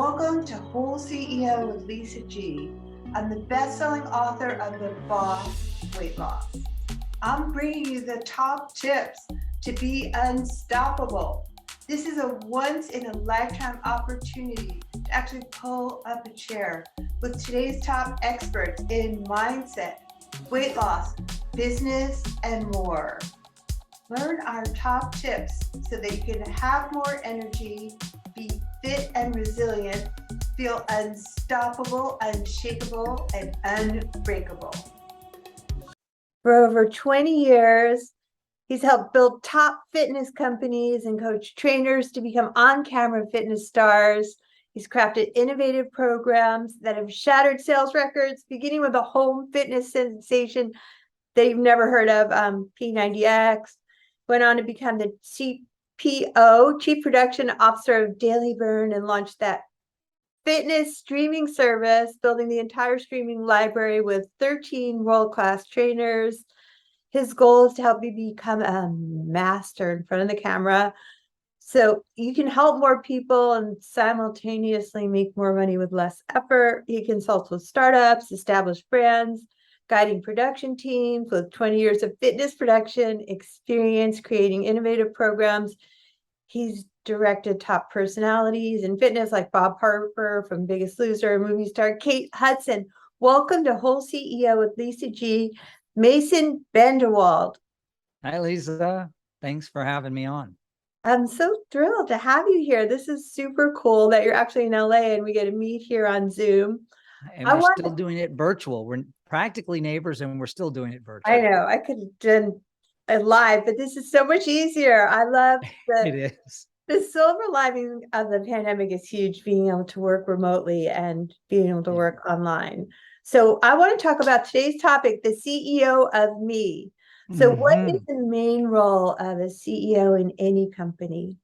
Welcome to Whole CEO with Lisa G. I'm the best-selling author of the Boss Weight Loss. I'm bringing you the top tips to be unstoppable. This is a once-in-a-lifetime opportunity to actually pull up a chair with today's top experts in mindset, weight loss, business, and more. Learn our top tips so that you can have more energy, be fit and resilient, feel unstoppable, unshakable, and unbreakable. For over 20 years, he's helped build top fitness companies and coach trainers to become on-camera fitness stars. He's crafted innovative programs that have shattered sales records, beginning with a home fitness sensation that you've never heard of, P90X. Went on to become the CPO, Chief Production Officer of 𝘽𝙬𝙉, and launched that fitness streaming service, building the entire streaming library with 13 world-class trainers. His goal is to help you become a master in front of the camera so you can help more people and simultaneously make more money with less effort. He consults with startups, established brands, guiding production teams with 20 years of fitness production experience, creating innovative programs. He's directed top personalities in fitness like Bob Harper from Biggest Loser, movie star Kate Hudson. Welcome to Whole CEO with Lisa G. Mason Bendewald. Hi, Lisa. Thanks for having me on. I'm so thrilled to have you here. This is super cool that you're actually in LA and we get to meet here on Zoom. And we're still doing it virtual. We're practically neighbors and we're still doing it virtual. I know. I could have done it live, but this is so much easier. I love It is. The silver lining of the pandemic is huge, being able to work remotely and being able to work online. So I want to talk about today's topic, the CEO of me. So what is the main role of a CEO in any company?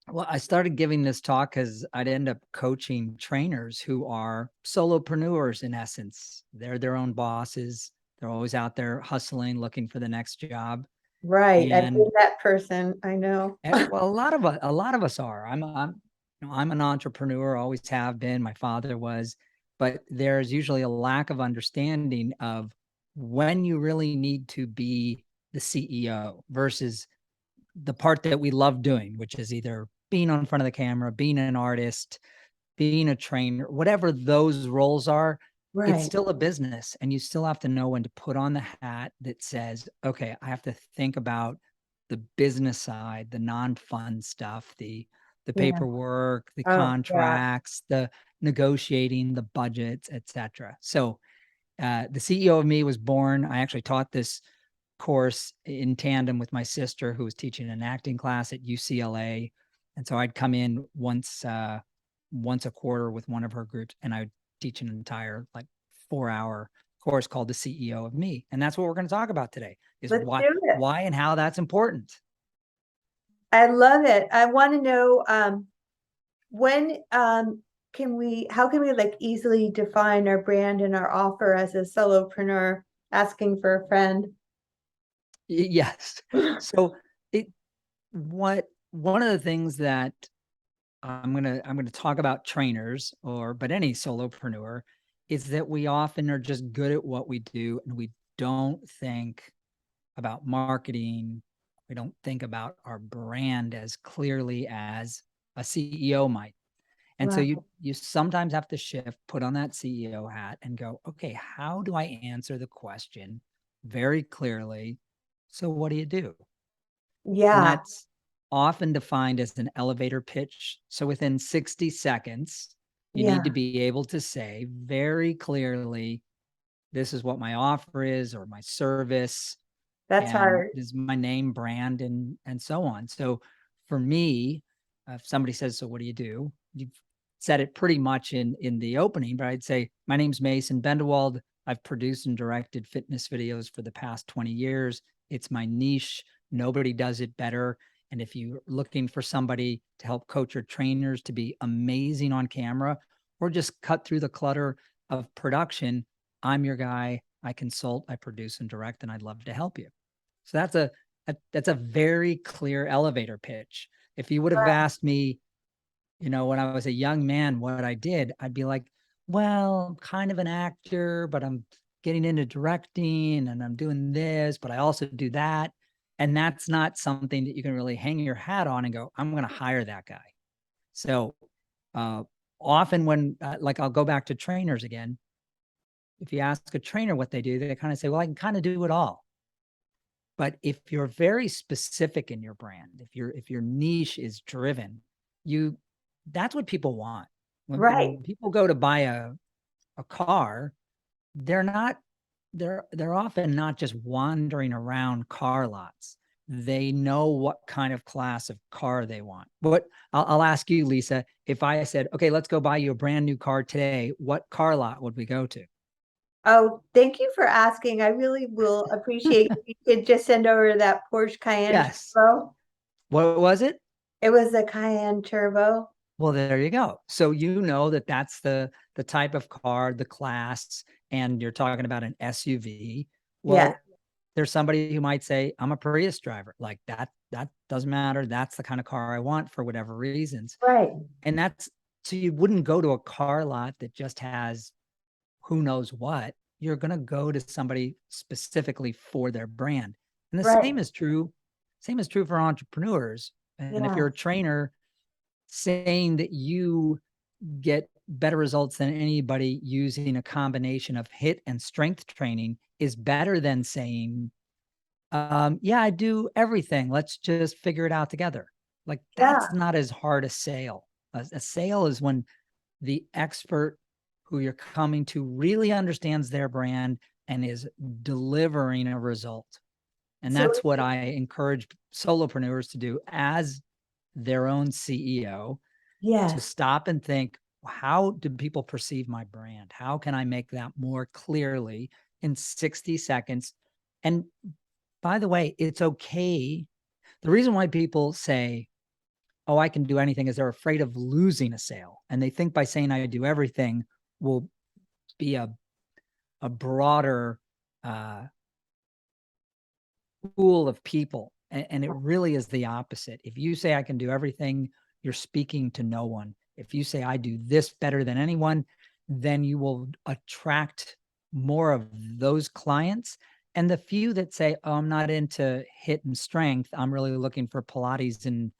Well, I started giving this talk because I'd end up coaching trainers who are solopreneurs in essence. They're their own bosses. They're always out there hustling, looking for the next job. Right. I've been that person. I know. Well, a lot of us are. I'm an entrepreneur, always have been. My father was, but there's usually a lack of understanding of when you really need to be the CEO versus the part that we love doing, which is either being on front of the camera, being an artist, being a trainer, whatever those roles are. Right. It's still a business, and you still have to know when to put on the hat that says, okay, I have to think about the business side, the non-fun stuff, the paperwork, the contracts, the negotiating, the budgets, etc. So the CEO of me was born. I actually taught this course in tandem with my sister, who was teaching an acting class at UCLA. And so I'd come in once a quarter with one of her groups, and I would teach an entire 4-hour course called the CEO of Me. And that's what we're going to talk about today, is why and how that's important. I love it. I want to know how can we easily define our brand and our offer as a solopreneur asking for a friend? Yes. So one of the things that I'm gonna talk about trainers but any solopreneur is that we often are just good at what we do and we don't think about marketing. We don't think about our brand as clearly as a CEO might. And so you sometimes have to shift, put on that CEO hat and go, okay, how do I answer the question very clearly? So what do you do? Yeah. And that's often defined as an elevator pitch. So within 60 seconds, you need to be able to say very clearly, this is what my offer is or my service. That's hard. This is my name, brand, and so on. So for me, if somebody says, so what do you do? You've said it pretty much in the opening, but I'd say, my name's Mason Bendewald. I've produced and directed fitness videos for the past 20 years. It's my niche. Nobody does it better. And if you're looking for somebody to help coach your trainers to be amazing on camera or just cut through the clutter of production, I'm your guy. I consult, I produce and direct, and I'd love to help you. So that's a very clear elevator pitch. If you would have asked me when I was a young man, what I did, I'd be like, well, I'm kind of an actor, but I'm getting into directing and I'm doing this, but I also do that. And that's not something that you can really hang your hat on and go, I'm going to hire that guy. So uh, often when, like, I'll go back to trainers again. If you ask a trainer what they do, they kind of say, well, I can kind of do it all. But if you're very specific in your brand, if your niche is driven, that's what people want. Right, When people go to buy a car, they're not they're often not just wandering around car lots. They know what kind of class of car they want. But I'll ask you, Lisa, if I said, okay, let's go buy you a brand new car today, what car lot would we go to? oh, thank you for asking. I really will appreciate if you could just send over that Porsche Cayenne Yes. Turbo. What was it? It was a Cayenne Turbo. Well, there you go. So that that's the type of car, the class, and you're talking about an SUV. Yeah, Well, there's somebody who might say, I'm a Prius driver. Like that doesn't matter. That's the kind of car I want for whatever reasons. right, And so you wouldn't go to a car lot that just has who knows what. You're going to go to somebody specifically for their brand. And the right. same is true for entrepreneurs. And if Yeah, you're a trainer, saying that you get better results than anybody using a combination of HIIT and strength training is better than saying, yeah, I do everything. Let's just figure it out together. Like, yeah, that's not as hard a sale. A sale is when the expert who you're coming to really understands their brand and is delivering a result. And so that's what I encourage solopreneurs to do as their own CEO, to yes. stop and think, how do people perceive my brand? How can I make that more clearly in 60 seconds? And by the way, it's okay. The reason why people say, oh, I can do anything is they're afraid of losing a sale. And they think by saying I do everything will be a broader uh, pool of people. And it really is the opposite. If you say I can do everything, you're speaking to no one. If you say I do this better than anyone, then you will attract more of those clients. And the few that say, oh, I'm not into HIIT and strength, I'm really looking for Pilates and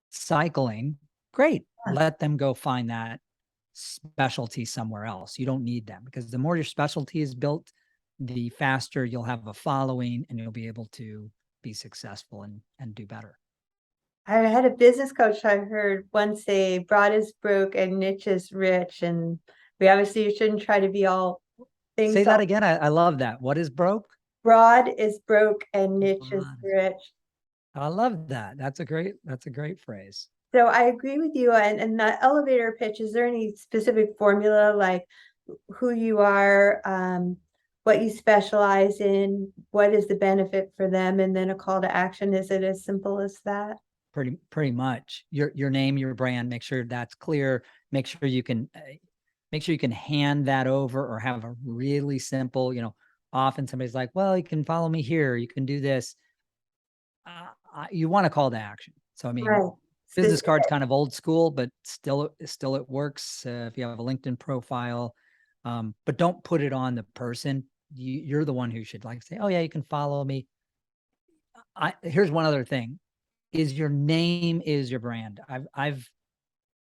cycling, great. Let them go find that specialty somewhere else. You don't need them, because the more your specialty is built, the faster you'll have a following and you'll be able to be successful and do better. I had a business coach I heard once say, broad is broke and niche is rich. And we obviously shouldn't try to be all Say things. that again. I love that. What is broke? Broad is broke and niche is Broad. rich. I love that. That's a great phrase. So I agree with you. And the elevator pitch, is there any specific formula, like who you are, what you specialize in, what is the benefit for them, and then a call to action? Is it as simple as that? Pretty much. Your name, your brand, make sure that's clear. Make sure you can hand that over, or have a really simple, often somebody's like, well, you can follow me here, you can do this. You want to call to action. So, I mean, Right. business Specific. card's kind of old school, but still it works if you have a LinkedIn profile. But don't put it on the person. You're the one who should, like, say, oh yeah, you can follow me. Here's one other thing: is your name is your brand. I've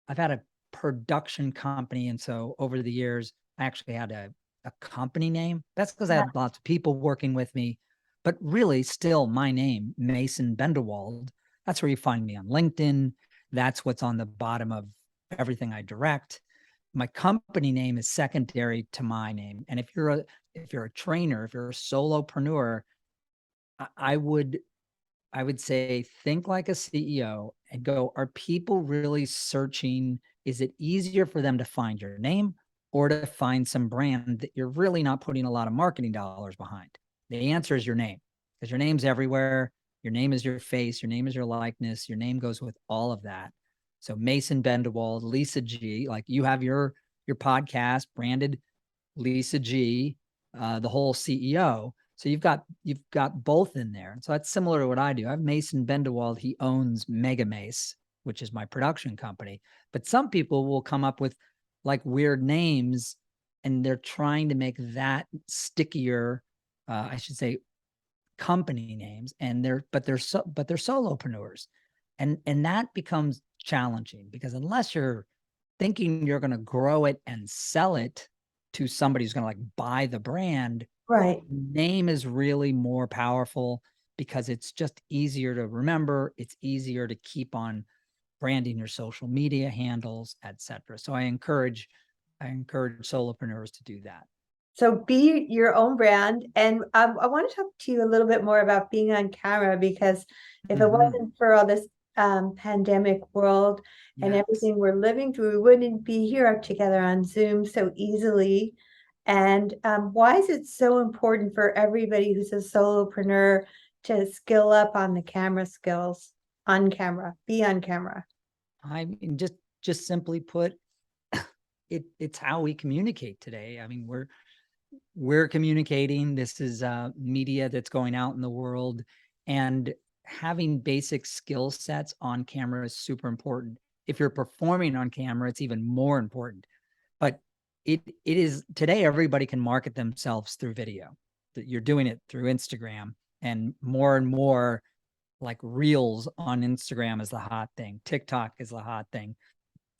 had a production company, and so over the years, I actually had a company name. That's because I Yeah. had lots of people working with me, but really still my name, Mason Bendewald. That's where you find me on LinkedIn. That's what's on the bottom of everything I direct. My company name is secondary to my name. And if you're a trainer, if you're a solopreneur, I would say, think like a CEO and go, are people really searching? Is it easier for them to find your name or to find some brand that you're really not putting a lot of marketing dollars behind? The answer is your name, because your name's everywhere. Your name is your face. Your name is your likeness. Your name goes with all of that. So Mason Bendewald, Lisa G, like you have your podcast branded Lisa G, the WholeCEO. So you've got both in there. So that's similar to what I do. I have Mason Bendewald. He owns Mega Mace. which is my production company. But some people will come up with like weird names, and they're trying to make that stickier, I should say, company names, and they're solopreneurs. And that becomes challenging, because unless you're thinking you're going to grow it and sell it to somebody who's going to like buy the brand, Right. name is really more powerful, because it's just easier to remember. It's easier to keep on branding your social media handles, etc. So I encourage solopreneurs to do that. So be your own brand. And I want to talk to you a little bit more about being on camera, because if it wasn't for all this pandemic world and Yes. everything we're living through, we wouldn't be here together on Zoom so easily. And why is it so important for everybody who's a solopreneur to skill up on the camera skills, on camera, be on camera? I mean, just simply put, it's how we communicate today. I mean, we're communicating. This is media that's going out in the world, and having basic skill sets on camera is super important. If you're performing on camera, it's even more important. But it is today, everybody can market themselves through video. You're doing it through Instagram, and more like reels on Instagram is the hot thing. TikTok is the hot thing.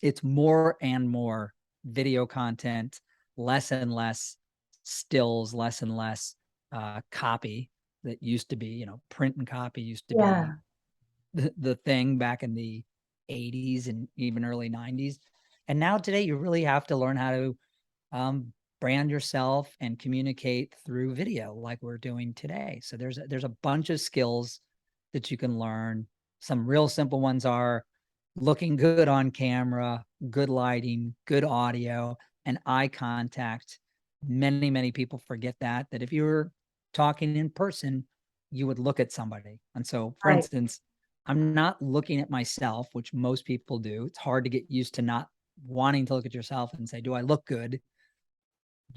It's more and more video content, less and less stills, less and less copy that used to be, print and copy used to be the thing back in the 80s and even early 90s. And now today, you really have to learn how to brand yourself and communicate through video like we're doing today. So there's a bunch of skills that you can learn. Some real simple ones are looking good on camera, good lighting, good audio, and eye contact. Many people forget that if you were talking in person, you would look at somebody. And so, for instance, I'm not looking at myself, which most people do. It's hard to get used to not wanting to look at yourself and say, do I look good?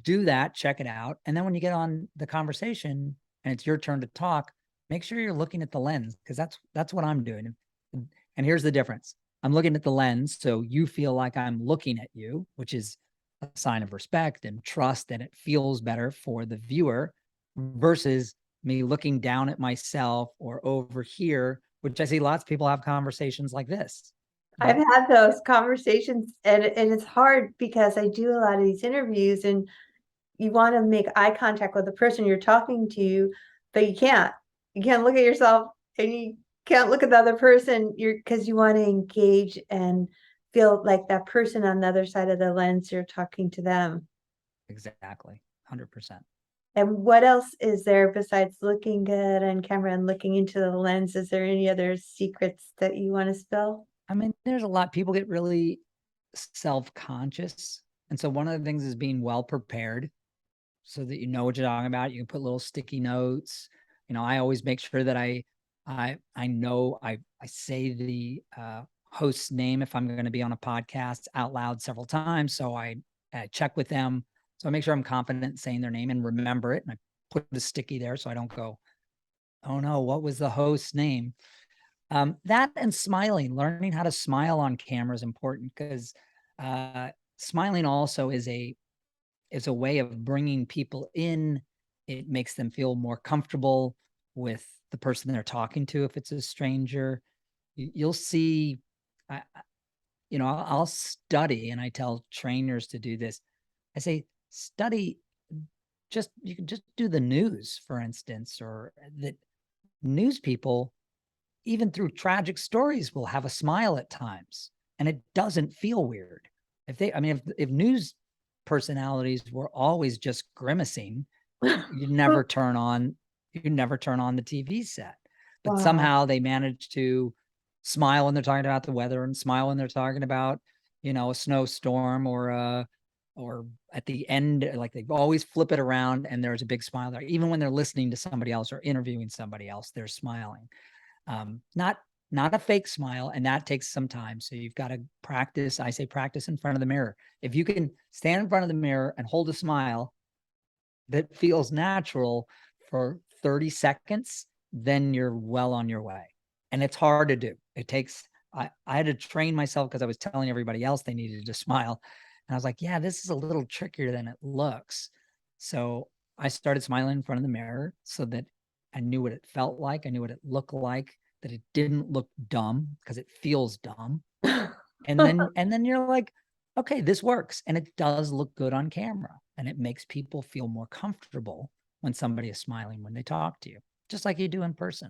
Do that, check it out. And then when you get on the conversation and it's your turn to talk, make sure you're looking at the lens, because that's what I'm doing. And here's the difference. I'm looking at the lens, so you feel like I'm looking at you, which is a sign of respect and trust, and it feels better for the viewer, versus me looking down at myself or over here, which I see lots of people have conversations like this. I've had those conversations, and it's hard because I do a lot of these interviews, and you want to make eye contact with the person you're talking to, but you can't. You can't look at yourself, and you can't look at the other person. Because you want to engage and feel like that person on the other side of the lens, you're talking to them. Exactly, 100%. And what else is there besides looking good on camera and looking into the lens? Is there any other secrets that you want to spill? I mean, there's a lot. People get really self-conscious. And so one of the things is being well prepared, so that you know what you're talking about. You can put little sticky notes. I always make sure that I know I say the host's name if I'm going to be on a podcast out loud several times. So I check with them. So I make sure I'm confident in saying their name and remember it. And I put the sticky there so I don't go, oh no, what was the host's name? That and smiling, learning how to smile on camera is important, because smiling also is a way of bringing people in. It makes them feel more comfortable with the person they're talking to. If it's a stranger, you'll see, I'll study, and I tell trainers to do this. I say, study, you can just do the news, for instance, or that news people, even through tragic stories, will have a smile at times, and it doesn't feel weird. If news personalities were always just grimacing, you'd never turn on the TV set. But somehow they manage to smile when they're talking about the weather, and smile when they're talking about, a snowstorm, or at the end, like they always flip it around and there's a big smile there. Even when they're listening to somebody else or interviewing somebody else, they're smiling. Not a fake smile, and that takes some time. So you've got to practice. I say practice in front of the mirror. If you can stand in front of the mirror and hold a smile that feels natural for 30 seconds, then you're well on your way. And it's hard to do. It takes I had to train myself because I was telling everybody else they needed to smile. And I was like, yeah, this is a little trickier than it looks. So I started smiling in front of the mirror so that I knew what it felt like. I knew what it looked like, that it didn't look dumb because it feels dumb. And then you're like, okay, this works. And it does look good on camera. And it makes people feel more comfortable when somebody is smiling when they talk to you, just like you do in person.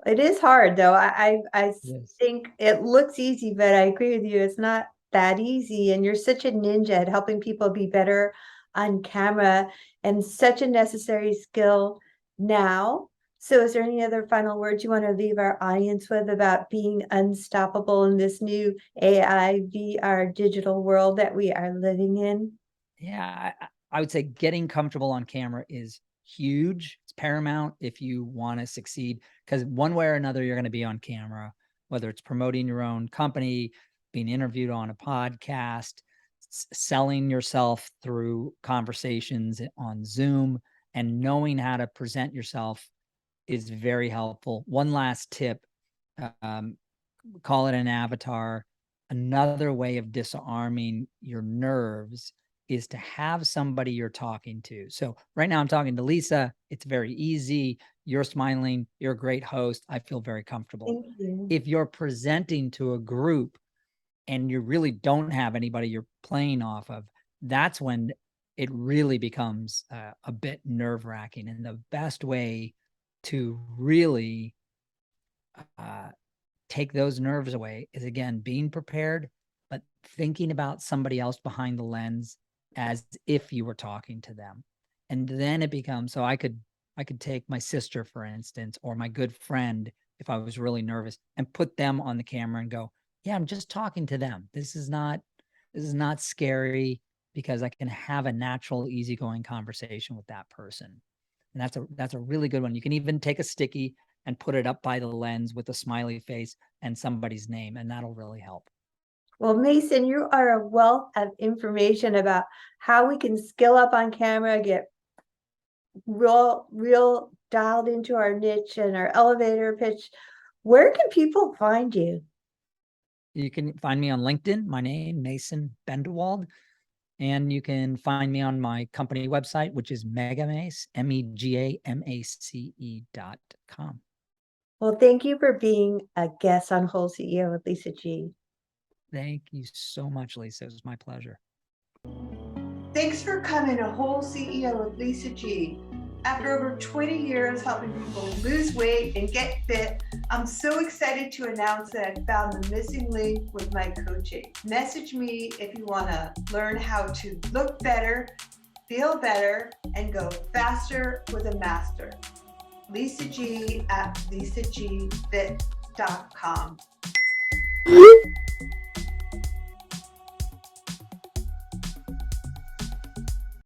It is hard though. I Yes. think it looks easy, but I agree with you. It's not that easy. And you're such a ninja at helping people be better on camera and such a necessary skill now. So is there any other final words you want to leave our audience with about being unstoppable in this new AI, VR digital world that we are living in? Yeah, I would say getting comfortable on camera is huge. It's paramount if you want to succeed, because one way or another, you're going to be on camera, whether it's promoting your own company, being interviewed on a podcast, selling yourself through conversations on Zoom, and knowing how to present yourself is very helpful. One last tip, call it an avatar. Another way of disarming your nerves is to have somebody you're talking to. So right now I'm talking to Lisa. It's very easy. You're smiling. You're a great host. I feel very comfortable. Thank you. If you're presenting to a group and you really don't have anybody you're playing off of, that's when it really becomes a bit nerve-wracking. And the best way to really take those nerves away is, again, being prepared, but thinking about somebody else behind the lens as if you were talking to them. And then it becomes, so I could take my sister, for instance, or my good friend, if I was really nervous, and put them on the camera and go, yeah, I'm just talking to them. This is not scary, because I can have a natural, easygoing conversation with that person. And that's a really good one. You can even take a sticky and put it up by the lens with a smiley face and somebody's name, and that'll really help. Well, Mason, you are a wealth of information about how we can skill up on camera, get real dialed into our niche and our elevator pitch. Where can people find you? You can find me on LinkedIn, my name, Mason Bendewald. And you can find me on my company website, which is Megamace, megamace.com. Well, thank you for being a guest on WholeCEO with Lisa G. Thank you so much, Lisa. It was my pleasure. Thanks for coming to WholeCEO with Lisa G. After over 20 years helping people lose weight and get fit, I'm so excited to announce that I found the missing link with my coaching. Message me if you want to learn how to look better, feel better, and go faster with a master. Lisa G at lisagfit.com.